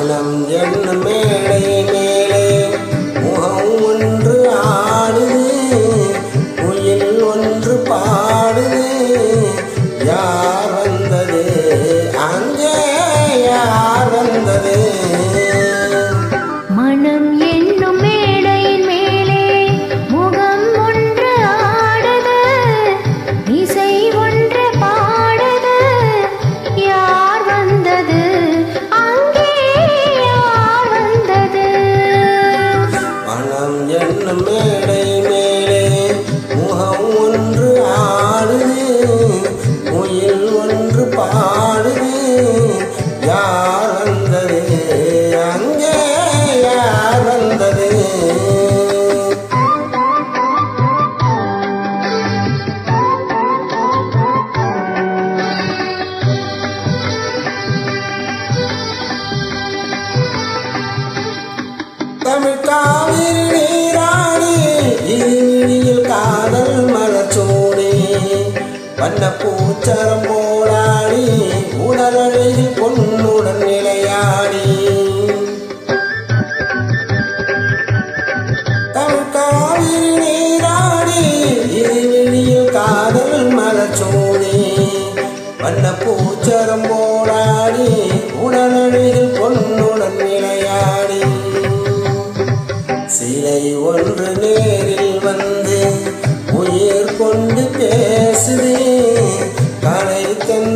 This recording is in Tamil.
மனம் என்ன மேடை மேலே முகம் ஒன்று ஆடுது, குயில் ஒன்று பாடுது. யார் வந்தது அங்கே, யார் வந்தது? மனம் என்னும் மேடையின் மேலே முகம் ஒன்று ஆடுது, இசை ஒன்று பாடுது. யார் வந்தது அங்கே, யார் வந்தது? மனம் என்னும் மேடை மேலே முகம் ஒன்று ஆடுது, குயில் ஒன்று பாடுது. யார் வந்தது அங்கே, யார் வந்தது? தமிழ் காவிரி நீராடி இருவிழியில் காதல் மலச்சோடி, வண்ண பூச்சரம் போடாடி உடலழகில் பொன்னுடன் நிலையாடி. தமிழ் காவிரி நீராடி இருவிழியில் காதல் மலச்சோடி, வண்ண பூச்சரம் போடாடி உடலழகில் பொன்னுடன் நிலையாடி. சிலை ஒன்று நேரில் வந்து உயிர் கொண்டு பேசுது, கலை தந்த